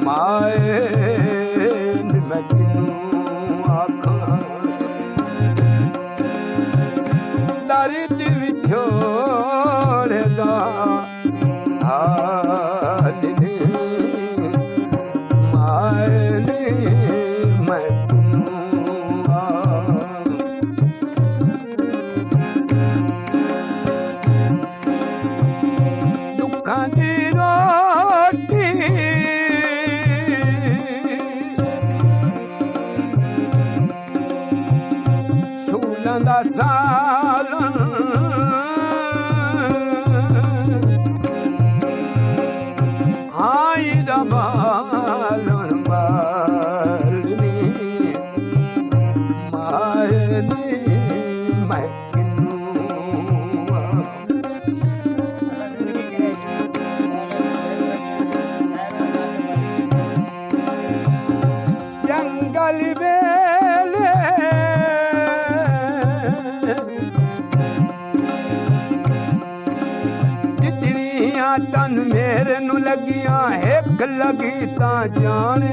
माए मैं किनू आखां दारी दी विछोड़ दा हाल नी माए नी मैं किनू दुखां दी रोटी सूलां दा सालन आई दा बालन बालनी माए नी मैं किनू जंगल बेले जितनियां तन मेरे नू लगियां एक लगी तां जाने